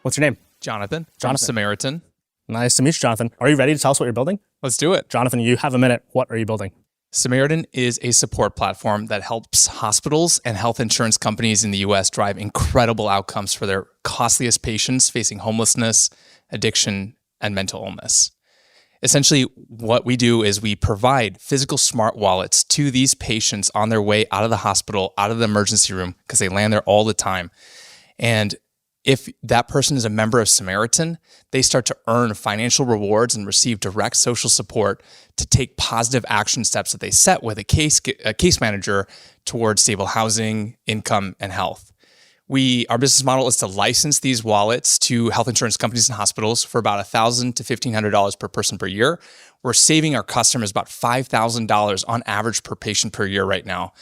What's your name? Jonathan. Jonathan. Samaritan. Nice to meet you, Jonathan. Are you ready to tell us what you're building? Let's do it. Jonathan, you have a minute. What are you building? Samaritan is a support platform that helps hospitals and health insurance companies in the U.S. drive incredible outcomes for their costliest patients facing homelessness, addiction, and mental illness. Essentially, what we do is we provide physical smart wallets to these patients on their way out of the hospital, out of the emergency room, because they land there all the time. And if that person is a member of Samaritan, they start to earn financial rewards and receive direct social support to take positive action steps that they set with a case manager towards stable housing, income, and health. Our business model is to license these wallets to health insurance companies and hospitals for about $1,000 to $1,500 per person per year. We're saving our customers about $5,000 on average per patient per year right now.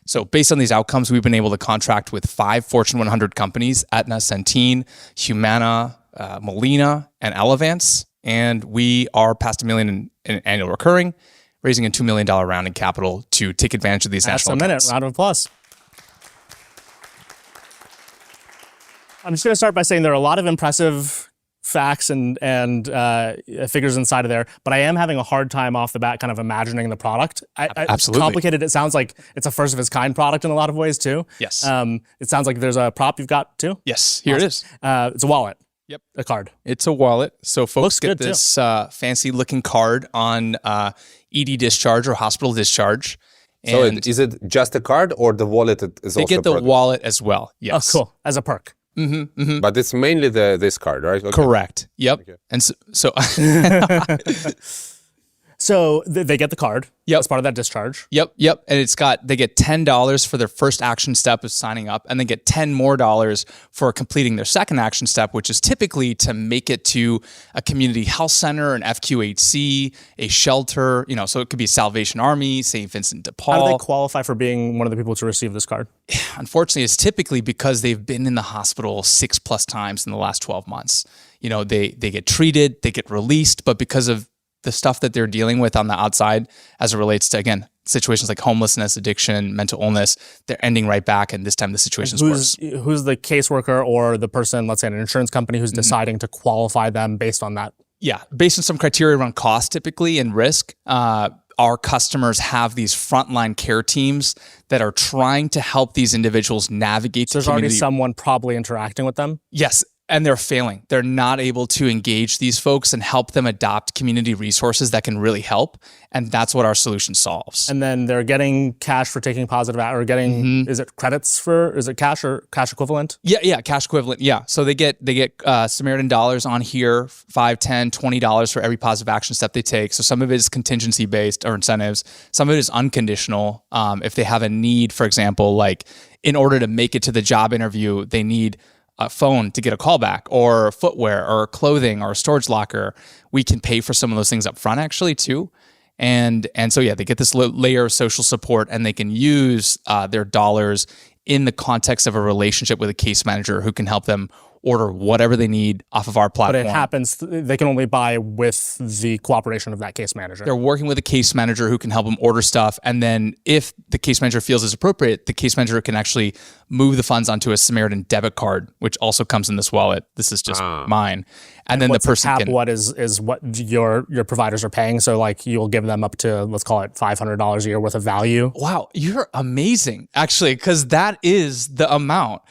So based on these outcomes, we've been able to contract with 5 Fortune 100 companies, Aetna, Centene, Humana, Molina, and Elevance. And we are past $1 million in annual recurring, raising a $2 million round in capital to take advantage of these national accounts. Round of applause. I'm just going to start by saying there are a lot of impressive facts and figures inside of there, but I am having a hard time off the bat kind of imagining the product. Absolutely. Complicated. It sounds like it's a first of its kind product in a lot of ways too. Yes. It sounds like there's a prop you've got too. Yes, here it is. It's a wallet. Yep. A card. It's a wallet. So folks Looks get good, this fancy looking card on ED discharge or hospital discharge. So is it just a card or the wallet is also They get the product? wallet as well. Yes. Oh, cool. As a perk. Mm-hmm, mm-hmm. But it's mainly this card, right? Okay. Correct. Yep. Okay. And so So they get the card. Yep. As part of that discharge. Yep. And they get $10 for their first action step of signing up, and then get $10 more for completing their second action step, which is typically to make it to a community health center, an FQHC, a shelter, so it could be Salvation Army, St. Vincent de Paul. How do they qualify for being one of the people to receive this card? Unfortunately, it's typically because they've been in the hospital 6+ times in the last 12 months. They get treated, they get released, but because of the stuff that they're dealing with on the outside as it relates to, again, situations like homelessness, addiction, mental illness, they're ending right back, and this time the situation's worse. Who's the caseworker or the person, let's say an insurance company, who's deciding to qualify them based on that? Yeah, based on some criteria around cost typically and risk. Our customers have these frontline care teams that are trying to help these individuals navigate So there's already someone probably interacting with them? Yes. And they're failing. They're not able to engage these folks and help them adopt community resources that can really help. And that's what our solution solves. And then they're getting cash for taking positive action, or getting, is it credits for, is it cash or cash equivalent? Yeah, cash equivalent. Yeah. So they get Samaritan dollars on here, $5, $10, $20 for every positive action step they take. So some of it is contingency based or incentives. Some of it is unconditional. If they have a need, for example, like in order to make it to the job interview, they need a phone to get a call back, or footwear, or clothing, or a storage locker. We can pay for some of those things up front actually too. And so yeah, they get this layer of social support, and they can use their dollars in the context of a relationship with a case manager who can help them order whatever they need off of our platform. But it happens, they can only buy with the cooperation of that case manager. They're working with a case manager who can help them order stuff. And then if the case manager feels it's appropriate, the case manager can actually move the funds onto a Samaritan debit card, which also comes in this wallet. This is just mine. And then the person can... What is what your providers are paying. So like you'll give them up to, let's call it $500 a year worth of value. Wow, you're amazing, actually, because that is the amount.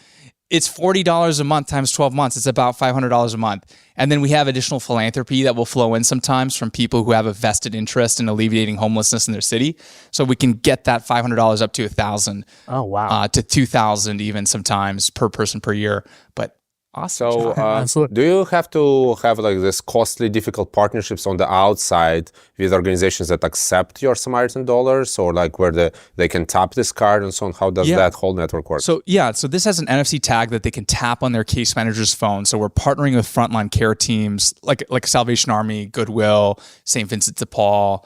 It's $40 a month times 12 months. It's about $500 a month. And then we have additional philanthropy that will flow in sometimes from people who have a vested interest in alleviating homelessness in their city. So we can get that $500 up to $1,000. Oh, wow. To $2,000 even sometimes per person per year. But awesome. So do you have to have like this costly, difficult partnerships on the outside with organizations that accept your Samaritan dollars, or like where they can tap this card and so on? How does that whole network work? So this has an NFC tag that they can tap on their case manager's phone. So we're partnering with frontline care teams like Salvation Army, Goodwill, St. Vincent de Paul,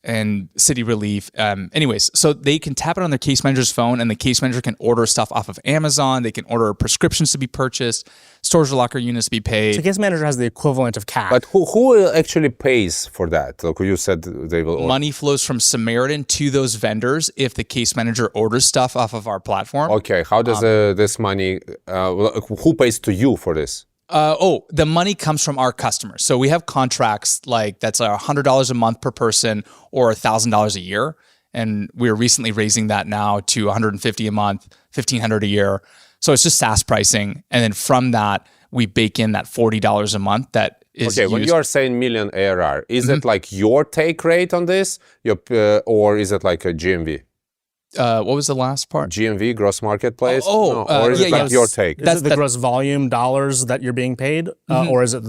and City Relief. Anyways, so they can tap it on their case manager's phone, and the case manager can order stuff off of Amazon. They can order prescriptions to be purchased, storage locker units to be paid. So case manager has the equivalent of cash. But who actually pays for that? Like you said they will order. Money flows from Samaritan to those vendors if the case manager orders stuff off of our platform. Okay, how does this money, who pays to you for this? The money comes from our customers. So we have contracts like that's $100 a month per person or $1,000 a year. And we're recently raising that now to $150 a month, $1,500 a year. So it's just SaaS pricing. And then from that, we bake in that $40 a month that is Okay, when used. you are saying million ARR, is it like your take rate on this? Or is it like a GMV? What was the last part? GMV, gross marketplace? Oh, No, or is it like your take? Is it the gross volume dollars that you're being paid, or is it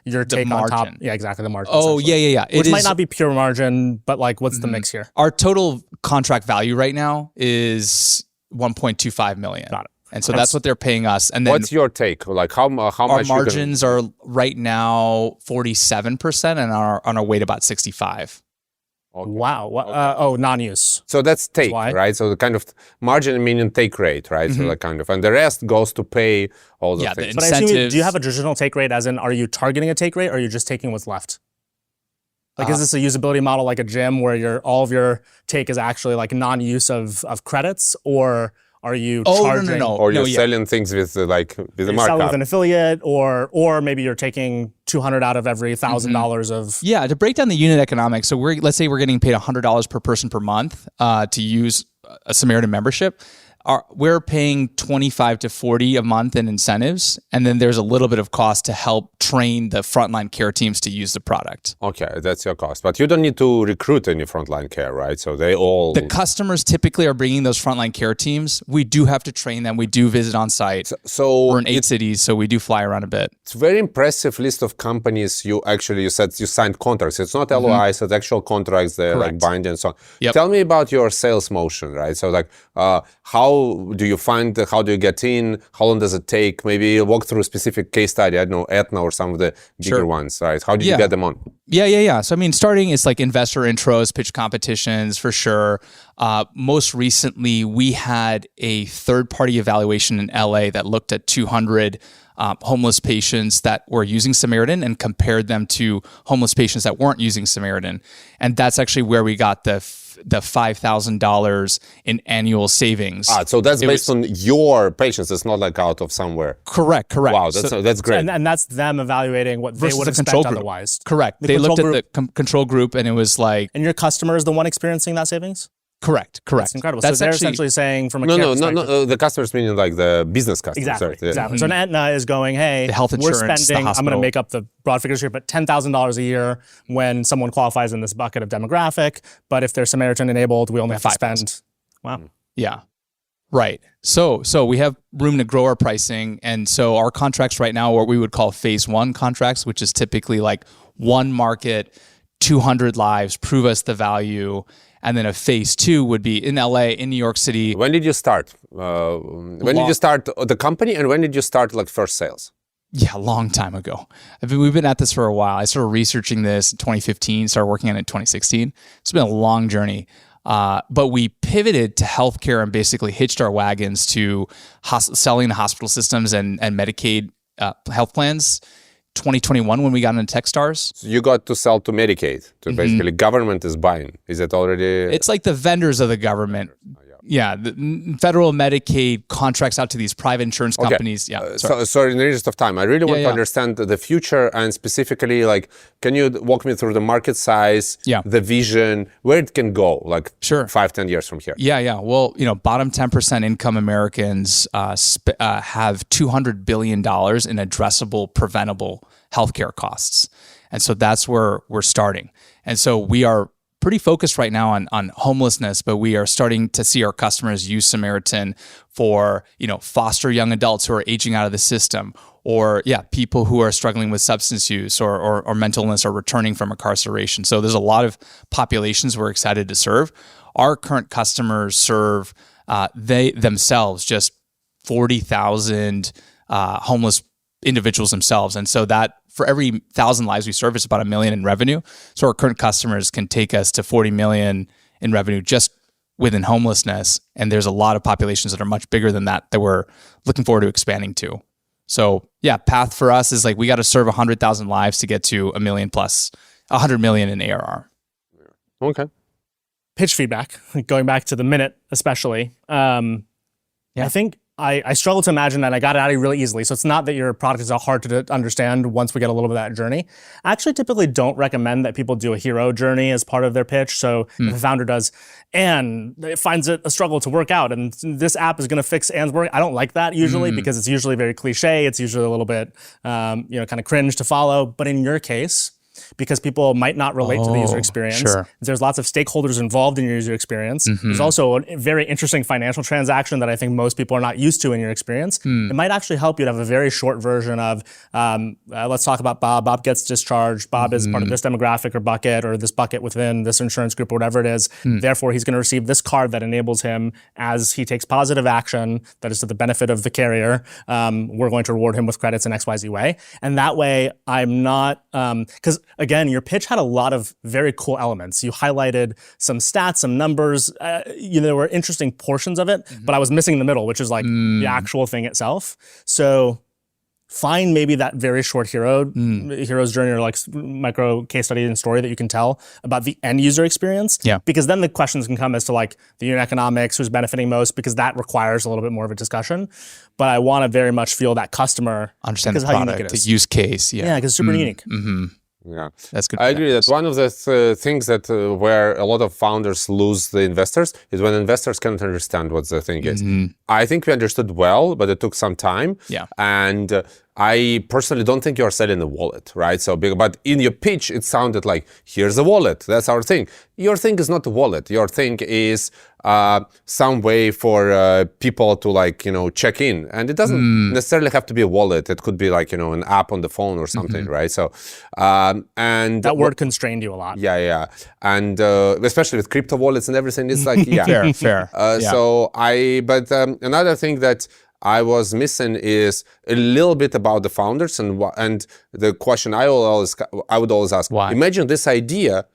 your take on top? margin. Yeah, exactly, the margin. Oh, essentially. yeah. Which might not be pure margin, but like, what's the mix here? Our total contract value right now is 1.25 million. Got it. And so that's what they're paying us. And then What's your take? Like how much? our margins are right now 47% and are on our way to about 65. Okay. Wow. Non-use. So that's take, Why? right? So the kind of margin meaning take rate, right? So like kind of, and the rest goes to pay all the Yeah, the things. But I assume incentives. do you have a traditional take rate, as in, are you targeting a take rate, or are you just taking what's left? Like, is this a usability model like a gym where all of your take is actually like non-use of credits, or are you charging? No. Or you're selling things with with the You're selling markup. with an affiliate, or maybe you're taking $200 out of every $1,000 of. Yeah, to break down the unit economics. So let's say we're getting paid $100 per person per month to use a Samaritan membership. We're paying 25 to 40 a month in incentives, and then there's a little bit of cost to help train the frontline care teams to use the product. Okay, that's your cost. But you don't need to recruit any frontline care, right? So they all... The customers typically are bringing those frontline care teams. We do have to train them. We do visit on site. So we're in 8 cities, so we do fly around a bit. It's a very impressive list of companies you said you signed contracts. It's not LOIs, it's actual contracts, they're like binding and so on. Yep. Tell me about your sales motion, right? So like how do you find, how do you get in? How long does it take? Maybe walk through a specific case study, I don't know, Aetna or some of the bigger ones, right? How did you get them on? Yeah. So I mean, starting it's like investor intros, pitch competitions for sure. Most recently, we had a third-party evaluation in LA that looked at 200 homeless patients that were using Samaritan and compared them to homeless patients that weren't using Samaritan. And that's actually where we got the $5,000 in annual savings. So that's based on your patients. It's not like out of somewhere. Correct. Wow, that's great. And that's them evaluating what they would have spent otherwise. Correct. They looked at the control group and it was like... And your customer is the one experiencing that savings? Correct. That's incredible. So they're essentially saying from a care perspective. No. The customers meaning like the business customers. Exactly. So an Aetna is going, hey, the health insurance, we're spending, the I'm going to make up the broad figures here, but $10,000 a year when someone qualifies in this bucket of demographic. But if they're Samaritan enabled, we only have to spend. Wow. Yeah. Right. So we have room to grow our pricing. And so our contracts right now are what we would call phase 1 contracts, which is typically like one market, 200 lives, prove us the value. And then a phase 2 would be in LA, in New York City. When did you start? When did you start the company, and when did you start like first sales? Yeah, a long time ago. We've been at this for a while. I started researching this in 2015, started working on it in 2016. It's been a long journey. But we pivoted to healthcare and basically hitched our wagons to selling to hospital systems and Medicaid health plans. 2021 when we got into Techstars. So you got to sell to Medicaid. So basically government is buying. Is it already? It's like the vendors of the government. Yeah, the federal Medicaid contracts out to these private insurance companies. Okay. Sorry, in the interest of time, I really want to understand the future and specifically, like, can you walk me through the market size, the vision, where it can go, like 5-10 years from here? Yeah. Well, bottom 10% income Americans have $200 billion in addressable, preventable healthcare costs. And so that's where we're starting. And so we are pretty focused right now on homelessness, but we are starting to see our customers use Samaritan for, foster young adults who are aging out of the system, or people who are struggling with substance use or mental illness or returning from incarceration. So there's a lot of populations we're excited to serve. Our current customers serve they themselves just 40,000 homeless individuals themselves. And so that for every 1,000 lives we serve, it's about $1 million in revenue. So our current customers can take us to 40 million in revenue just within homelessness. And there's a lot of populations that are much bigger than that we're looking forward to expanding to. So yeah, path for us is like, we got to serve 100,000 lives to get to $1 million plus, 100 million in ARR. Okay. Pitch feedback, going back to the minute especially. I think I struggle to imagine that I got it out of you really easily. So it's not that your product is hard to understand once we get a little bit of that journey. I actually typically don't recommend that people do a hero journey as part of their pitch. So if a founder does, and it finds it a struggle to work out, and this app is going to fix Anne's work, I don't like that usually because it's usually very cliche. It's usually a little bit, kind of cringe to follow. But in your case, because people might not relate to the user experience. Sure. There's lots of stakeholders involved in your user experience. There's also a very interesting financial transaction that I think most people are not used to in your experience. It might actually help you to have a very short version of, let's talk about Bob. Bob gets discharged. Bob is part of this demographic or bucket or this bucket within this insurance group or whatever it is. Therefore, he's going to receive this card that enables him as he takes positive action that is to the benefit of the carrier. We're going to reward him with credits in XYZ way. And that way, I'm not, because again, your pitch had a lot of very cool elements. You highlighted some stats, some numbers. There were interesting portions of it, but I was missing the middle, which is like the actual thing itself. So find maybe that very short hero's journey or like micro case study and story that you can tell about the end user experience. Yeah. Because then the questions can come as to like the unit economics, who's benefiting most, because that requires a little bit more of a discussion. But I want to very much feel that customer understand the product, the use case. Yeah, because it's super unique. Yeah, that's good. I agree that one of the things that where a lot of founders lose the investors is when investors cannot understand what the thing is. I think we understood well, but it took some time. Yeah. And I personally don't think you're selling a wallet, right? So, but in your pitch, it sounded like, here's a wallet. That's our thing. Your thing is not a wallet. Your thing is some way for people to check in. And it doesn't necessarily have to be a wallet. It could be like, an app on the phone or something, right? So, and that word constrained you a lot. Yeah. And especially with crypto wallets and everything, it's like, yeah. Fair. So but another thing that I was missing is a little bit about the founders and the question I would always ask. Why? Imagine this idea,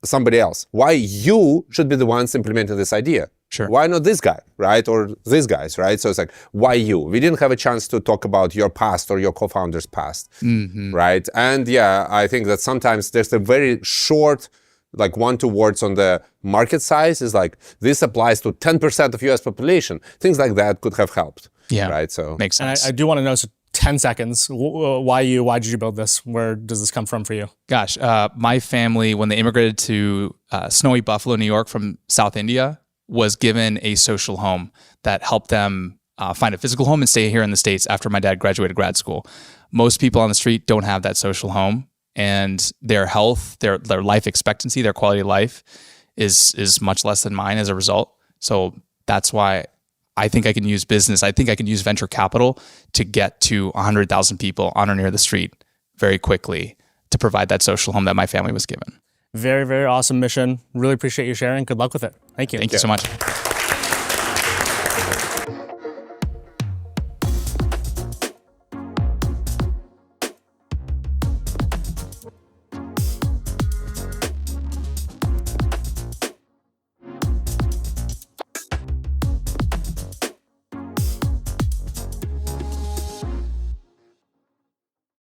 somebody else. Why you should be the ones implementing this idea? Sure. Why not this guy, right? Or these guys, right? So it's like, why you? We didn't have a chance to talk about your past or your co-founder's past, right? And yeah, I think that sometimes there's a very short, like 1-2 words on the market size is like, this applies to 10% of US population. Things like that could have helped. Yeah. Right. So makes sense. And I do want to know, so 10 seconds, why you? Why did you build this? Where does this come from for you? Gosh, my family, when they immigrated to snowy Buffalo, New York from South India, was given a social home that helped them find a physical home and stay here in the States after my dad graduated grad school. Most people on the street don't have that social home, and their health, their life expectancy, their quality of life is much less than mine as a result. So that's why I think I can use business. I think I can use venture capital to get to 100,000 people on or near the street very quickly to provide that social home that my family was given. Very, very awesome mission. Really appreciate you sharing. Good luck with it. Thank you. Thank you so much.